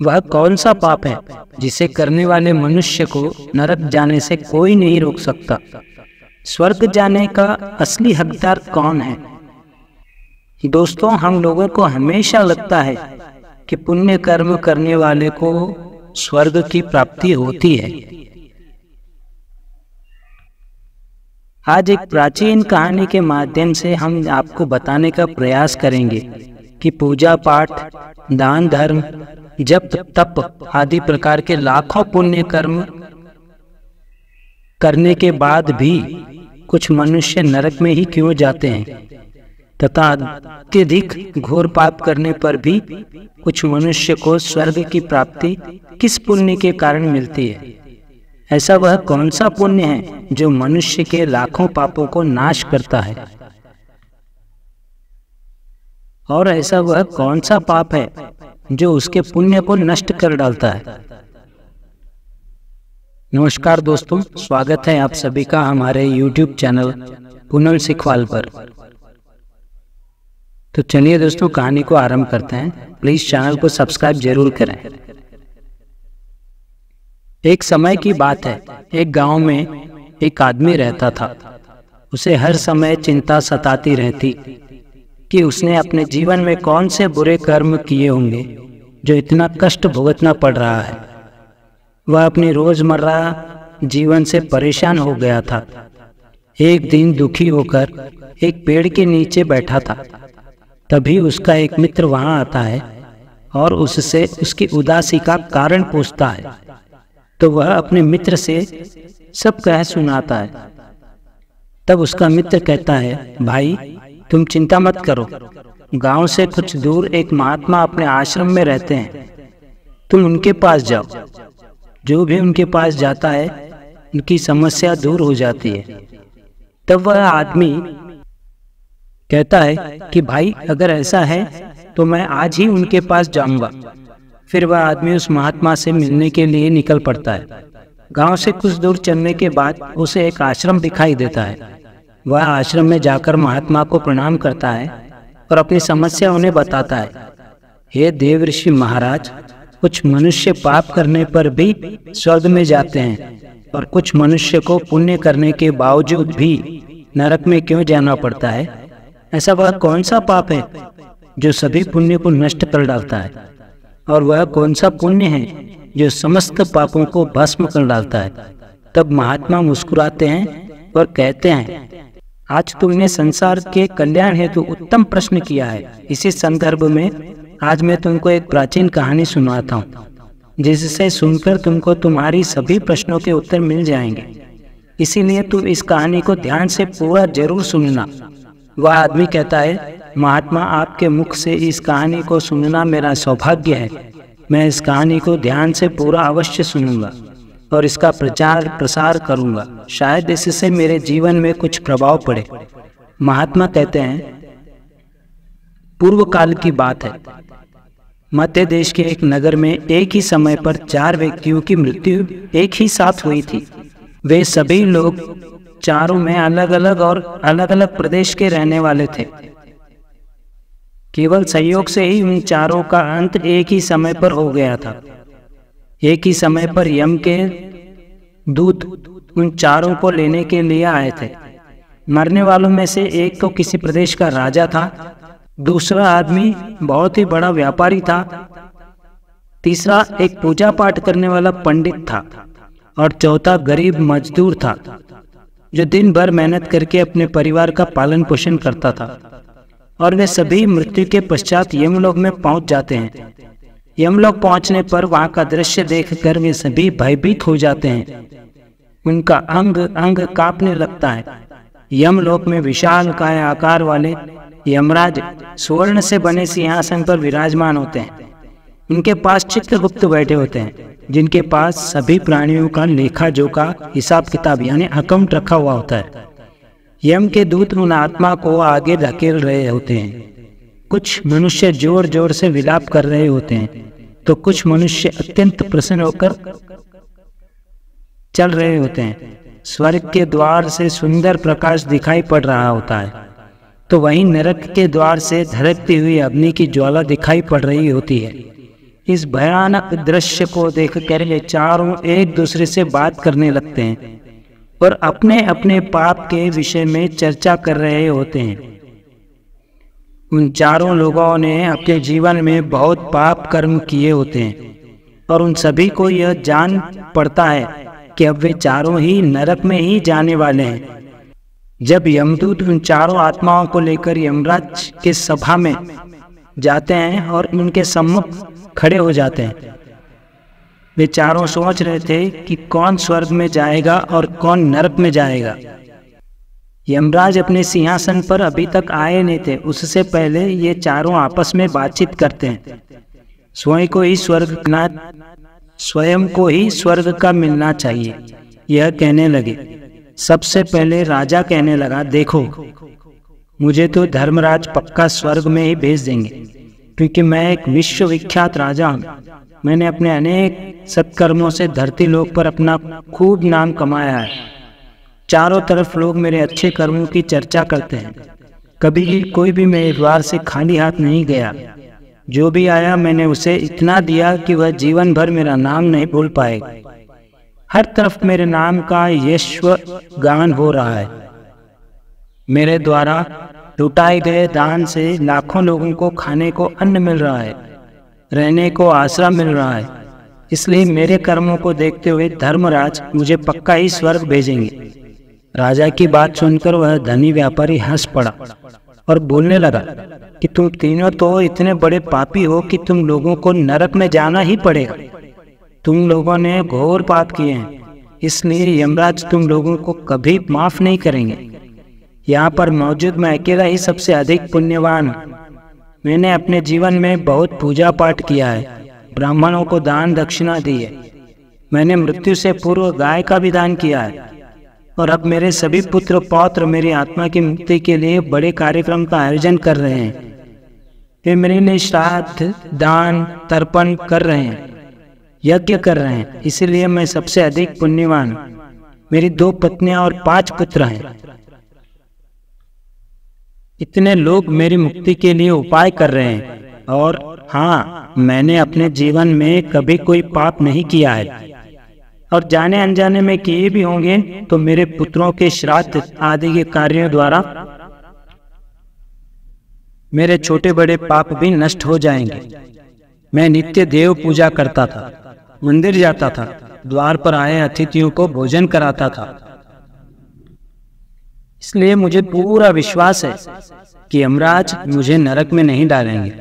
वह कौन सा पाप है जिसे करने वाले मनुष्य को नरक जाने से कोई नहीं रोक सकता? स्वर्ग जाने का असली हकदार कौन है? दोस्तों, हम लोगों को हमेशा लगता है कि पुण्य कर्म करने वाले को स्वर्ग की प्राप्ति होती है। आज एक प्राचीन कहानी के माध्यम से हम आपको बताने का प्रयास करेंगे कि पूजा पाठ, दान धर्म, जप तप आदि प्रकार के लाखों पुण्य कर्म करने के बाद भी कुछ मनुष्य नरक में ही क्यों जाते हैं, तथा अत्यधिक घोर पाप करने पर भी कुछ मनुष्य को स्वर्ग की प्राप्ति किस पुण्य के कारण मिलती है? ऐसा वह कौन सा पुण्य है जो मनुष्य के लाखों पापों को नाश करता है? और ऐसा वह कौन सा पाप है जो उसके पुण्य को नष्ट कर डालता है? नमस्कार दोस्तों, स्वागत है आप सभी का हमारे YouTube चैनल पुनल सिखवाल पर। तो चलिए दोस्तों, कहानी को आरंभ करते हैं। प्लीज चैनल को सब्सक्राइब जरूर करें। एक समय की बात है, एक गांव में एक आदमी रहता था। उसे हर समय चिंता सताती रहती कि उसने अपने जीवन में कौन से बुरे कर्म किए होंगे जो इतना कष्ट भुगतना पड़ रहा है। वह अपनी रोजमर्रा जीवन से परेशान हो गया था। एक दिन दुखी होकर एक पेड़ के नीचे बैठा था। तभी उसका एक मित्र वहां आता है और उससे उसकी उदासी का कारण पूछता है। तो वह अपने मित्र से सब कह सुनाता है। तब उसका मित्र कहता है, भाई तुम चिंता मत करो, गांव से कुछ दूर एक महात्मा अपने आश्रम में रहते हैं, तुम उनके पास जाओ। जो भी उनके पास जाता है उनकी समस्या दूर हो जाती है। तब वह आदमी कहता है कि भाई अगर ऐसा है तो मैं आज ही उनके पास जाऊंगा। फिर वह आदमी उस महात्मा से मिलने के लिए निकल पड़ता है। गांव से कुछ दूर चलने के बाद उसे एक आश्रम दिखाई देता है। वह आश्रम में जाकर महात्मा को प्रणाम करता है और अपनी समस्या उन्हें बताता है। हे देव ऋषि महाराज, कुछ मनुष्य पाप करने पर भी स्वर्ग में जाते हैं और कुछ मनुष्य को पुण्य करने के बावजूद भी नरक में क्यों जाना पड़ता है? ऐसा वह कौन सा पाप है जो सभी पुण्य को नष्ट कर डालता है? और वह कौन सा पुण्य है जो समस्त पापों को भस्म कर डालता है? तब महात्मा मुस्कुराते हैं और कहते हैं, आज तुमने संसार के कल्याण हेतु उत्तम प्रश्न किया है। इसी संदर्भ में आज मैं तुमको एक प्राचीन कहानी सुनाता हूँ, जिससे सुनकर तुमको तुम्हारी सभी प्रश्नों के उत्तर मिल जाएंगे। इसीलिए तुम इस कहानी को ध्यान से पूरा जरूर सुनना। वह आदमी कहता है, महात्मा आपके मुख से इस कहानी को सुनना मेरा सौभाग्य है। मैं इस कहानी को ध्यान से पूरा अवश्य सुनूंगा और इसका प्रचार प्रसार करूंगा। शायद इससे मेरे जीवन में कुछ प्रभाव पड़े। महात्मा कहते हैं, पूर्व काल की बात है। मध्य देश के एक नगर में एक ही समय पर 4 व्यक्तियों की मृत्यु एक ही साथ हुई थी। वे सभी लोग चारों में अलग अलग और अलग अलग प्रदेश के रहने वाले थे। केवल संयोग से ही उन चारों का अंत एक ही समय पर हो गया था। एक ही समय पर यम के दूत उन चारों को लेने के लिए आए थे। मरने वालों में से एक तो किसी प्रदेश का राजा था, दूसरा आदमी बहुत ही बड़ा व्यापारी था, तीसरा एक पूजा पाठ करने वाला पंडित था और चौथा गरीब मजदूर था जो दिन भर मेहनत करके अपने परिवार का पालन पोषण करता था। और वे सभी मृत्यु के पश्चात यमलोक में पहुंच जाते हैं। यमलोक पहुंचने पर वहां का दृश्य देखकर वे सभी भयभीत हो जाते हैं। उनका अंग अंग कांपने लगता है। यमलोक में विशाल काय आकार वाले यमराज स्वर्ण से बने सिंहासन पर विराजमान होते हैं। उनके पास चित्रगुप्त बैठे होते हैं, जिनके पास सभी प्राणियों का लेखा जोखा हिसाब किताब यानी अकाउंट रखा हुआ होता है। यम के दूत उन आत्मा को आगे धकेल रहे होते हैं। कुछ मनुष्य जोर जोर से विलाप कर रहे होते हैं, तो कुछ मनुष्य अत्यंत प्रसन्न होकर चल रहे होते हैं। स्वर्ग के द्वार से सुंदर प्रकाश दिखाई पड़ रहा होता है, तो वहीं नरक के द्वार से धड़कती हुई अग्नि की ज्वाला दिखाई पड़ रही होती है। इस भयानक दृश्य को देखकर ये चारों एक दूसरे से बात करने लगते हैं और अपने अपने पाप के विषय में चर्चा कर रहे होते हैं। उन चारों लोगों ने अपने जीवन में बहुत पाप कर्म किए होते हैं और उन सभी को यह जान पड़ता है कि अब वे चारों ही नरक में ही जाने वाले हैं। जब यमदूत उन चारों आत्माओं को लेकर यमराज के सभा में जाते हैं और उनके सम्मुख खड़े हो जाते हैं, वे चारों सोच रहे थे कि कौन स्वर्ग में जाएगा और कौन नरक में जाएगा। यमराज अपने सिंहासन पर अभी तक आए नहीं थे। उससे पहले ये चारों आपस में बातचीत करते हैं। स्वयं को ही स्वर्ग का मिलना चाहिए, यह कहने लगे। सबसे पहले राजा कहने लगा, देखो मुझे तो धर्मराज पक्का स्वर्ग में ही भेज देंगे, क्योंकि मैं एक विश्वविख्यात राजा हूँ। मैंने अपने अनेक सत्कर्मों से धरती लोक पर अपना खूब नाम कमाया है। चारों तरफ लोग मेरे अच्छे कर्मों की चर्चा करते हैं। कभी कोई भी मेरे द्वार से खाली हाथ नहीं गया। जो भी आया मैंने उसे इतना दिया कि वह जीवन भर मेरा नाम नहीं भूल पाएगा। हर तरफ मेरे नाम का यश्व गान हो रहा है। मेरे द्वारा लुटाए गए दान से लाखों लोगों को खाने को अन्न मिल रहा है, रहने को आसरा मिल रहा है। इसलिए मेरे कर्मों को देखते हुए धर्मराज मुझे पक्का ही स्वर्ग भेजेंगे। राजा की बात सुनकर वह धनी व्यापारी हंस पड़ा और बोलने लगा कि तुम तीनों तो इतने बड़े पापी हो कि तुम लोगों को नरक में जाना ही पड़ेगा। तुम लोगों ने घोर पाप किए हैं, इसलिए यमराज तुम लोगों को कभी माफ नहीं करेंगे। यहाँ पर मौजूद मैं अकेला ही सबसे अधिक पुण्यवान हूँ। मैंने अपने जीवन में बहुत पूजा पाठ किया है, ब्राह्मणों को दान दक्षिणा दी है। मैंने मृत्यु से पूर्व गाय का भी दान किया है और अब मेरे सभी पुत्र पौत्र मेरी आत्मा की मुक्ति के लिए बड़े कार्यक्रम का आयोजन कर रहे हैं। वे मेरे लिए श्राद्ध, दान, तर्पण कर रहे हैं, यज्ञ कर रहे हैं। इसलिए मैं सबसे अधिक पुण्यवान हूँ। मेरी 2 पत्नियां और 5 पुत्र हैं। इतने लोग मेरी मुक्ति के लिए उपाय कर रहे हैं। और हाँ, मैंने अपने जीवन में कभी कोई पाप नहीं किया है, और जाने अनजाने में किए भी होंगे तो मेरे पुत्रों के श्राद्ध आदि के कार्यों द्वारा मेरे छोटे बड़े पाप भी नष्ट हो जाएंगे। मैं नित्य देव पूजा करता था, मंदिर जाता था, द्वार पर आए अतिथियों को भोजन कराता था। इसलिए मुझे पूरा विश्वास है कि यमराज मुझे नरक में नहीं डालेंगे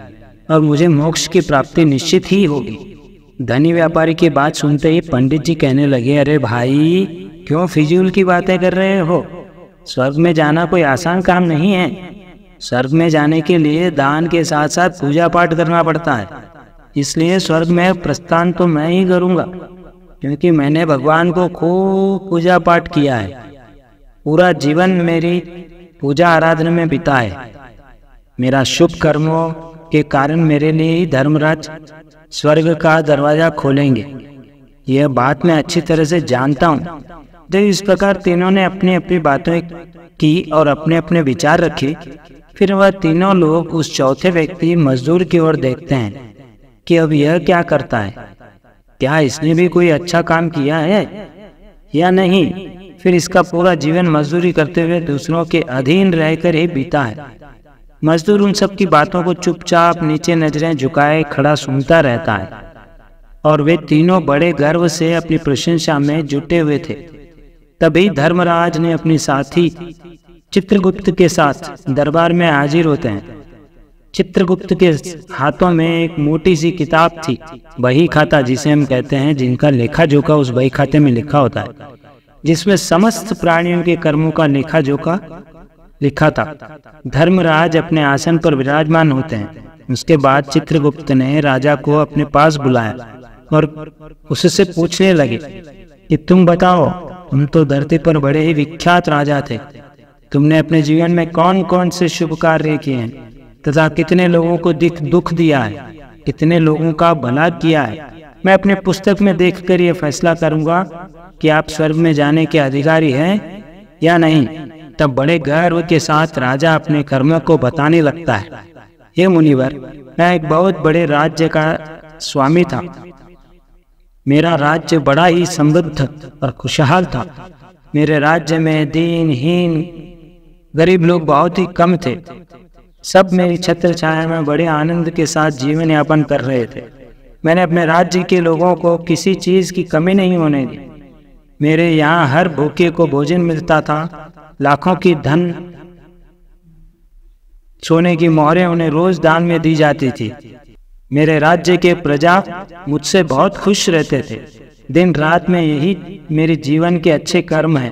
और मुझे मोक्ष की प्राप्ति निश्चित ही होगी। धनी व्यापारी की बात सुनते ही पंडित जी कहने लगे, अरे भाई, क्यों फिजूल की बातें कर रहे हो? स्वर्ग में जाना कोई आसान काम नहीं है। स्वर्ग में जाने के लिए दान के साथ साथ पूजा पाठ करना पड़ता है। इसलिए स्वर्ग में प्रस्थान तो मैं ही करूँगा, क्योंकि मैंने भगवान को खूब पूजा पाठ किया है। पूरा जीवन मेरी पूजा आराधना में बीता है। मेरा शुभ कर्मों के कारण मेरे लिए ही धर्मराज स्वर्ग का दरवाजा खोलेंगे। यह बात मैं अच्छी तरह से जानता हूँ। जब इस प्रकार तीनों ने अपनी अपनी बातें की और अपने अपने विचार रखे, फिर वह तीनों लोग उस चौथे व्यक्ति मजदूर की ओर देखते हैं कि अब यह क्या करता है, क्या इसने भी कोई अच्छा काम किया है या नहीं। फिर इसका पूरा जीवन मजदूरी करते हुए दूसरों के अधीन रहकर ही बीता है। मजदूर उन सब की बातों को चुपचाप नीचे नजरें झुकाए खड़ा सुनता रहता है, और वे तीनों बड़े गर्व से अपनी प्रशंसा में जुटे हुए थे। तभी धर्मराज ने अपनी साथी चित्रगुप्त के साथ दरबार में हाजिर होते हैं। चित्रगुप्त के हाथों में एक मोटी सी किताब थी, बही खाता जिसे हम कहते हैं, जिनका लेखा जोखा उस बही खाते में लिखा होता है, जिसमें समस्त प्राणियों के कर्मों का लेखा जोखा लिखा था। धर्मराज अपने आसन पर विराजमान होते हैं। उसके बाद चित्रगुप्त ने राजा को अपने पास बुलाया और उससे पूछने लगे कि तुम बताओ, तुम तो धरती पर बड़े ही विख्यात राजा थे। तुमने अपने जीवन में कौन कौन से शुभ कार्य किए हैं तथा कितने लोगों को दुख दिया है, कितने लोगों का भला किया है। मैं अपने पुस्तक में देखकर यह फैसला करूंगा कि आप स्वर्ग में जाने के अधिकारी हैं या नहीं। तब बड़े गर्व के साथ राजा अपने कर्मों को बताने लगता है, हे मुनिवर, मैं एक बहुत बड़े राज्य का स्वामी था। मेरा राज्य बड़ा ही समृद्ध और खुशहाल था। मेरे राज्य में दीनहीन गरीब लोग बहुत ही कम थे। सब मेरी छत्र छाया में बड़े आनंद के साथ जीवन यापन कर रहे थे। मैंने अपने राज्य के लोगों को किसी चीज की कमी नहीं होने दी। मेरे यहाँ हर भूखे को भोजन मिलता था। लाखों की धन सोने की मोहरें उन्हें रोज दान में दी जाती थी। मेरे राज्य के प्रजा मुझसे बहुत खुश रहते थे। दिन रात में यही मेरे जीवन के अच्छे कर्म हैं।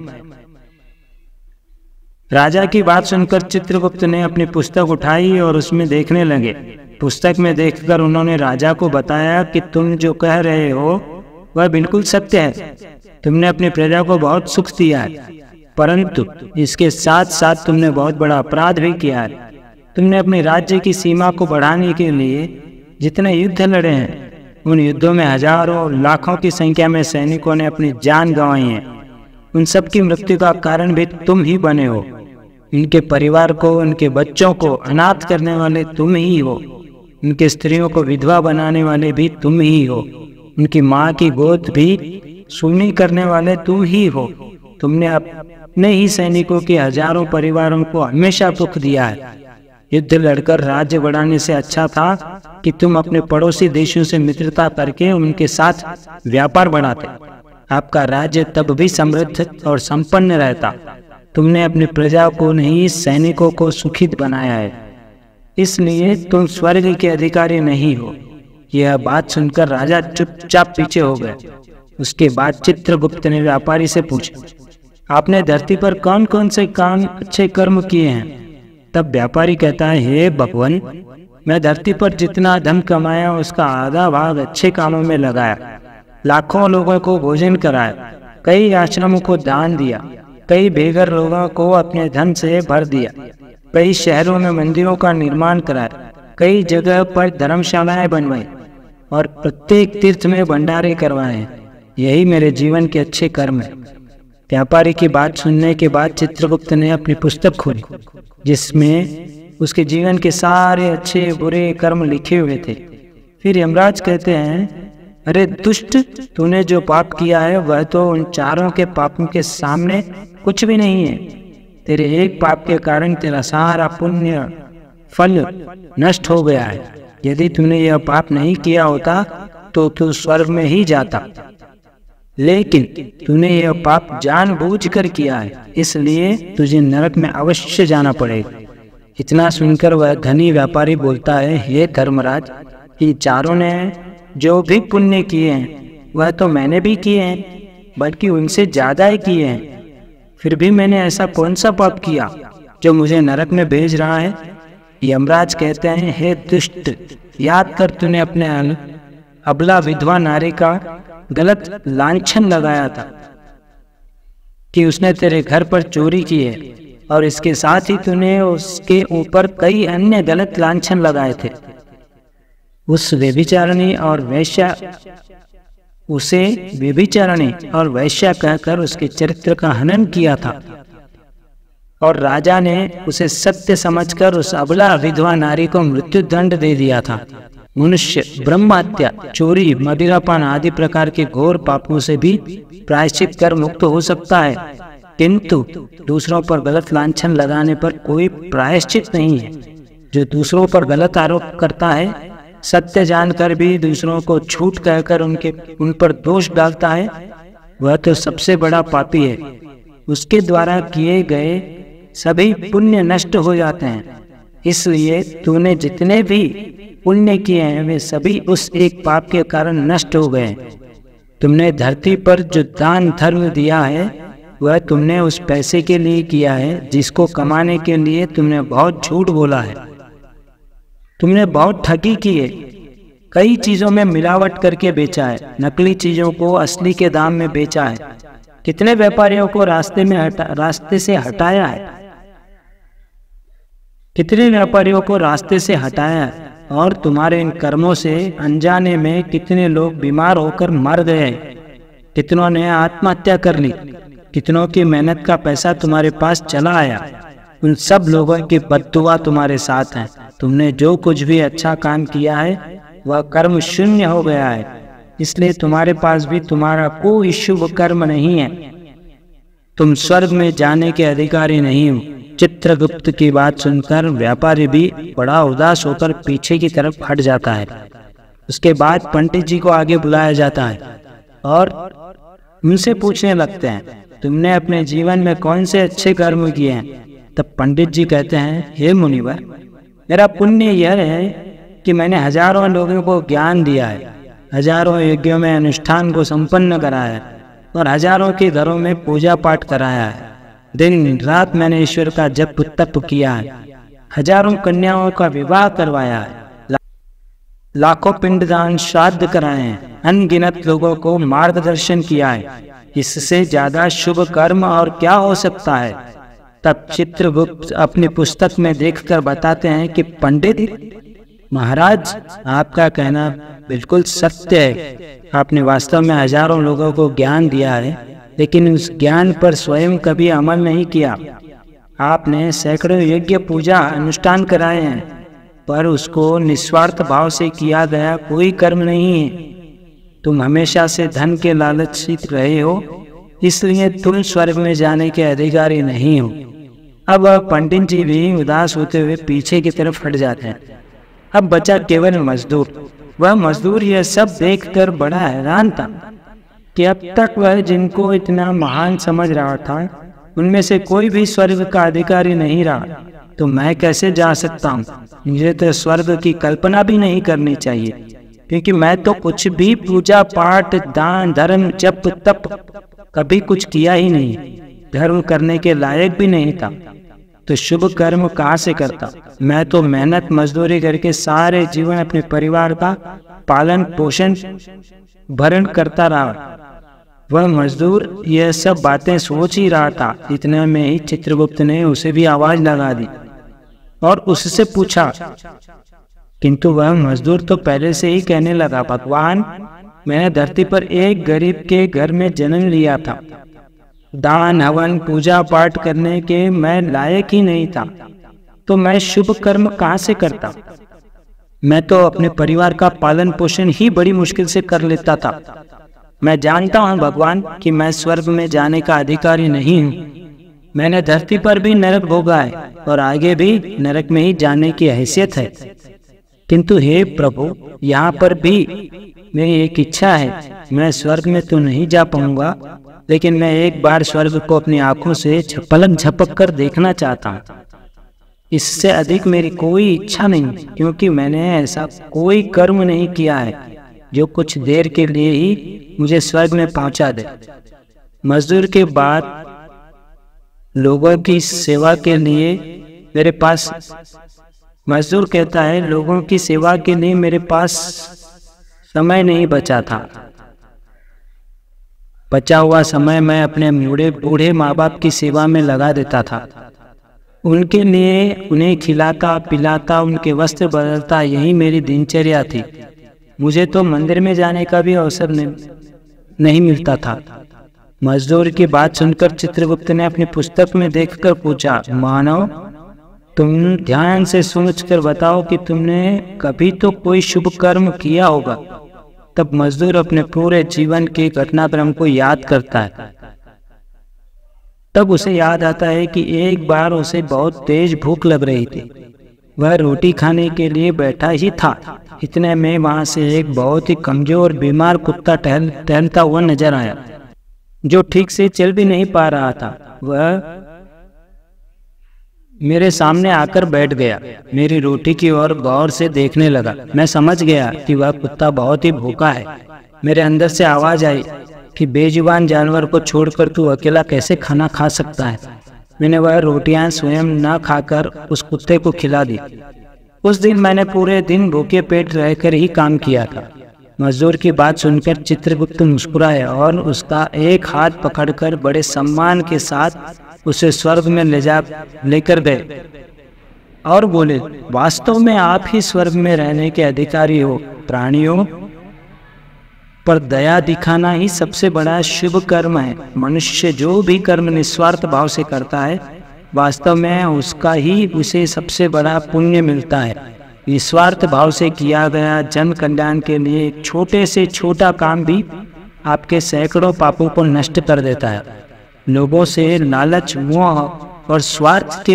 राजा की बात सुनकर चित्रगुप्त ने अपनी पुस्तक उठाई और उसमें देखने लगे। पुस्तक में देखकर उन्होंने राजा को बताया कि तुम जो कह रहे हो वह बिल्कुल सत्य है। तुमने अपनी प्रजा को बहुत सुख दिया है, परंतु इसके साथ साथ तुमने बहुत बड़ा अपराध भी किया है। तुमने अपने राज्य की सीमा को बढ़ाने के लिए जितने युद्ध लड़े हैं, उन युद्धों में हजारों लाखों की संख्या में सैनिकों ने अपनी जान गंवाई है। उन सब की मृत्यु का कारण भी तुम ही बने हो। इनके परिवार को, उनके बच्चों को अनाथ करने वाले तुम ही हो। उनके स्त्रियों को विधवा बनाने वाले भी तुम ही हो। उनकी माँ की गोद भी सूनी करने वाले तुम ही हो। तुमने अपने ही सैनिकों के हजारों परिवारों को हमेशा दुख दिया है। युद्ध लड़कर राज्य बढ़ाने से अच्छा था कि तुम अपने पड़ोसी देशों से मित्रता करके उनके साथ व्यापार बढ़ाते। आपका राज्य तब भी समृद्ध और संपन्न रहता। तुमने अपनी प्रजा को नहीं, सैनिकों को सुखी बनाया है, इसलिए तुम स्वर्ग के अधिकारी नहीं हो। यह बात सुनकर राजा चुपचाप पीछे हो गए। उसके बाद चित्रगुप्त ने व्यापारी से पूछा, आपने धरती पर कौन कौन से काम अच्छे कर्म किए हैं? तब व्यापारी कहता है, हे भगवान, मैं धरती पर जितना धन कमाया उसका आधा भाग अच्छे कामों में लगाया। लाखों लोगों को भोजन कराया, कई आश्रमों को दान दिया, कई बेघर लोगों को अपने धन से भर दिया, कई शहरों में मंदिरों का निर्माण कराया, कई जगह पर धर्मशालाएं बनवाई और प्रत्येक तीर्थ में भंडारे करवाए। यही मेरे जीवन के अच्छे कर्म है। व्यापारी की बात सुनने के बाद चित्रगुप्त ने अपनी पुस्तक खोली, जिसमें उसके जीवन के सारे अच्छे बुरे कर्म लिखे हुए थे। फिर यमराज कहते हैं, अरे दुष्ट, तूने जो पाप किया है वह तो उन चारों के पापों के सामने कुछ भी नहीं है। तेरे एक पाप के कारण तेरा सारा पुण्य फल नष्ट हो गया है। यदि तूने यह पाप नहीं किया होता तो तू स्वर्ग में ही जाता, लेकिन तूने यह पाप जानबूझकर किया है, इसलिए तुझे नरक में अवश्य जाना पड़ेगा। इतना सुनकर वह धनी व्यापारी बोलता है, हे धर्मराज, ये चारों ने जो भी पुण्य किए हैं वह तो मैंने भी किए हैं, बल्कि उनसे ज्यादा ही किए हैं। फिर भी मैंने ऐसा कौन सा पाप किया जो मुझे नरक में भेज रहा है? यमराज कहते हैं, हे दुष्ट, याद कर तूने अपने अबला विधवा नारी का गलत लांछन लगाया था कि उसने तेरे घर पर चोरी की है, और इसके साथ ही तूने उसके ऊपर कई अन्य गलत लांछन लगाए थे। उस व्यभिचारिणी और वैश्या उसे व्यभिचारिणी और वैश्या कहकर उसके चरित्र का हनन किया था, और राजा ने उसे सत्य समझकर उस अबला विधवा नारी को मृत्यु दंड दे दिया था। मनुष्य ब्रह्म हत्या, चोरी, मदिरापान आदि प्रकार के घोर पापों से भी प्रायश्चित कर मुक्त हो सकता है, किंतु दूसरों पर गलत लांछन लगाने पर कोई प्रायश्चित नहीं है। जो दूसरों पर गलत आरोप करता है, सत्य जानकर भी दूसरों को झूठ कहकर उन पर दोष डालता है, वह तो सबसे बड़ा पापी है। उसके द्वारा किए गए सभी पुण्य नष्ट हो जाते हैं। इसलिए तूने जितने भी पुण्य किए हैं वे सभी उस एक पाप के कारण नष्ट हो गए। तुमने धरती पर जो दान धर्म दिया है वह तुमने उस पैसे के लिए किया है जिसको कमाने के लिए तुमने बहुत झूठ बोला है। तुमने बहुत ठगी की है, कई चीजों में मिलावट करके बेचा है, नकली चीजों को असली के दाम में बेचा है, कितने व्यापारियों को रास्ते से हटाया है, कितने व्यापारियों को रास्ते से हटाया है, और तुम्हारे इन कर्मों से अनजाने में कितने लोग बीमार होकर मर गए, कितनों ने आत्महत्या कर ली, कितनों की मेहनत का पैसा तुम्हारे पास चला आया। उन सब लोगों की बद्दुआ तुम्हारे साथ है। तुमने जो कुछ भी अच्छा काम किया है वह कर्म शून्य हो गया है, इसलिए तुम्हारे पास भी तुम्हारा कोई शुभ कर्म नहीं है। तुम स्वर्ग में जाने के अधिकारी नहीं हो। चित्रगुप्त की बात सुनकर व्यापारी भी बड़ा उदास होकर पीछे की तरफ हट जाता है। उसके बाद पंडित जी को आगे बुलाया जाता है और उनसे पूछने लगते हैं, तुमने अपने जीवन में कौन से अच्छे कर्म किए हैं? तब पंडित जी कहते हैं, हे मुनिवर, मेरा पुण्य यह है कि मैंने हजारों लोगों को ज्ञान दिया है, हजारों यज्ञों में अनुष्ठान को संपन्न कराया है और हजारों के घरों में पूजा पाठ कराया है। दिन रात मैंने ईश्वर का जप तप किया है, हजारों कन्याओं का विवाह करवाया है, लाखों पिंडदान श्राद्ध कराए हैं, अनगिनत लोगों को मार्गदर्शन किया है। इससे ज्यादा शुभ कर्म और क्या हो सकता है? तब चित्रगुप्त अपनी पुस्तक में देखकर बताते हैं कि पंडित महाराज, आपका कहना बिल्कुल सत्य है। आपने वास्तव में हजारों लोगों को ज्ञान दिया है, लेकिन उस ज्ञान पर स्वयं कभी अमल नहीं किया। आपने सैकड़ों यज्ञ पूजा अनुष्ठान कराए हैं, पर उसको निस्वार्थ भाव से किया गया कोई कर्म नहीं है। तुम हमेशा से धन के लालचित रहे हो, इसलिए तुम स्वर्ग में जाने के अधिकारी नहीं हो। अब पंडित जी भी उदास होते हुए पीछे की तरफ हट जाते हैं। अब बचा केवल मजदूर। वह मजदूर यह सब देखकर बड़ा हैरान था कि अब तक वह जिनको इतना महान समझ रहा था, उनमें से कोई भी स्वर्ग का अधिकारी नहीं रहा। तो मैं कैसे जा सकता हूँ? मुझे तो स्वर्ग की कल्पना भी नहीं करनी चाहिए, क्योंकि मैं तो कुछ भी पूजा पाठ दान धर्म जप तप कभी कुछ किया ही नहीं, धर्म करने के लायक भी नहीं था। तो शुभ कर्म कहाँ से करता? मैं तो मेहनत मजदूरी करके सारे जीवन अपने परिवार का पालन पोषण भरण करता रहा। वह मजदूर यह सब बातें सोच ही रहा था, इतने में ही चित्रगुप्त ने उसे भी आवाज लगा दी और उससे पूछा। किंतु वह मजदूर तो पहले से ही कहने लगा, भगवान, मैंने धरती पर एक गरीब के घर में जन्म लिया था, दान हवन पूजा पाठ करने के मैं लायक ही नहीं था, तो मैं शुभ कर्म कहाँ से करता? मैं तो अपने परिवार का पालन पोषण ही बड़ी मुश्किल से कर लेता था। मैं जानता हूँ भगवान कि मैं स्वर्ग में जाने का अधिकारी नहीं हूँ। मैंने धरती पर भी नरक भोगा है और आगे भी नरक में ही जाने की हैसियत है। किंतु हे प्रभु, यहाँ पर भी मेरी एक इच्छा है। मैं स्वर्ग में तो नहीं जा पाऊंगा, लेकिन मैं एक बार स्वर्ग को अपनी आंखों से पलक झपक कर देखना चाहता हूँ। इससे अधिक मेरी कोई इच्छा नहीं, क्योंकि मैंने ऐसा कोई कर्म नहीं किया है जो कुछ देर के लिए ही मुझे स्वर्ग में पहुंचा दे। मजदूर के बाद लोगों की सेवा के लिए मेरे पास मजदूर कहता है, लोगों की सेवा के लिए मेरे पास समय नहीं बचा था। बचा हुआ समय मैं अपने बूढ़े माँ बाप की सेवा में लगा देता था। उनके लिए उन्हें खिलाता पिलाता, उनके वस्त्र बदलता, यही मेरी दिनचर्या थी। मुझे तो मंदिर में जाने का भी अवसर नहीं मिलता था। मजदूर की बात सुनकर चित्रगुप्त ने अपनी पुस्तक में देखकर पूछा, मानव, तुम ध्यान से सोचकर बताओ कि तुमने कभी तो कोई शुभ कर्म किया होगा। तब मजदूर अपने पूरे जीवन के घटनाक्रम को याद करता है। तब उसे याद आता है कि एक बार उसे बहुत तेज भूख लग रही थी। वह रोटी खाने के लिए बैठा ही था। इतने में वहां से एक बहुत ही कमजोर बीमार कुत्ता टहलता हुआ नजर आया, जो ठीक से चल भी नहीं पा रहा था। वह मेरे सामने आकर बैठ गया, मेरी रोटी की ओर गौर से देखने लगा। मैं समझ गया कि वह कुत्ता बहुत ही भूखा है। मेरे अंदर से आवाज आई कि बेजुबान जानवर को छोड़कर तू अकेला कैसे खाना खा सकता है। मैंने वह रोटियां स्वयं न खाकर उस कुत्ते को खिला दी। उस दिन मैंने पूरे दिन भूखे पेट रहकर ही काम किया था। मजदूर की बात सुनकर चित्रगुप्त मुस्कुराए और उसका एक हाथ पकड़कर बड़े सम्मान के साथ उसे स्वर्ग में लेकर गए और बोले, वास्तव में आप ही स्वर्ग में रहने के अधिकारी हो। प्राणियों पर दया दिखाना ही सबसे बड़ा शुभ कर्म है। मनुष्य जो भी कर्म निस्वार्थ भाव से करता है, वास्तव में उसका ही उसे सबसे बड़ा पुण्य मिलता है। निस्वार्थ भाव से किया गया जन कल्याण के लिए एक छोटे से छोटा काम भी आपके सैकड़ों पापों को नष्ट कर देता है। लोगों से लालच, मोह और स्वार्थ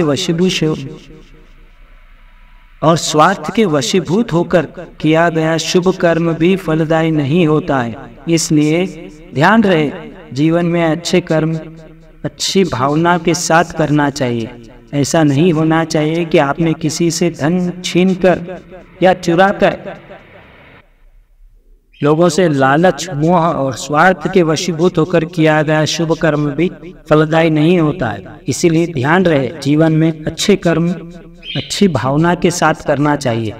के वशीभूत होकर किया गया शुभ कर्म भी फलदायी नहीं होता है। इसलिए ध्यान रहे, जीवन में अच्छे कर्म अच्छी भावना के साथ करना चाहिए। ऐसा नहीं होना चाहिए कि आपने किसी से धन छीनकर या चुराकर, लोगों से लालच, मोह और स्वार्थ के वशीभूत होकर किया गया शुभ कर्म भी फलदायी नहीं होता है। इसीलिए ध्यान रहे, जीवन में अच्छे कर्म अच्छी भावना के साथ करना चाहिए।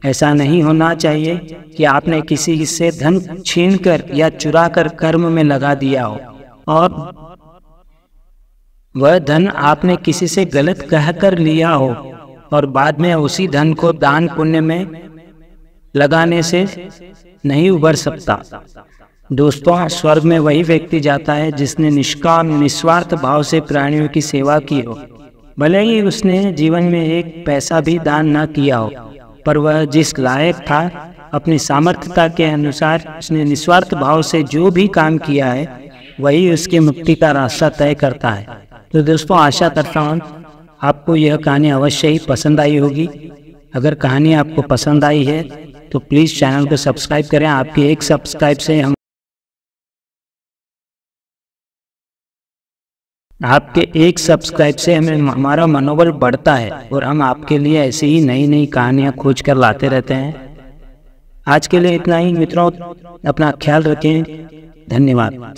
ऐसा नहीं होना चाहिए कि आपने किसी से धन छीनकर या चुराकर कर्म में लगा दिया हो और वह धन आपने किसी से गलत कहकर लिया हो और बाद में उसी धन को दान पुण्य में लगाने से नहीं उबर सकता। दोस्तों, स्वर्ग में वही व्यक्ति जाता है जिसने निष्काम निस्वार्थ भाव से प्राणियों की सेवा की हो। भले ही उसने जीवन में एक पैसा भी दान न किया हो, पर वह जिस लायक था, अपनी सामर्थ्यता के अनुसार उसने निस्वार्थ भाव से जो भी काम किया है वही उसकी मुक्ति का रास्ता तय करता है। तो दोस्तों, आशा करता हूँ आपको यह कहानी अवश्य ही पसंद आई होगी। अगर कहानी आपको पसंद आई है तो प्लीज़ चैनल को सब्सक्राइब करें। आपके एक सब्सक्राइब से हमें हमारा मनोबल बढ़ता है और हम आपके लिए ऐसी ही नई नई कहानियाँ खोज कर लाते रहते हैं। आज के लिए इतना ही मित्रों, अपना ख्याल रखें। धन्यवाद।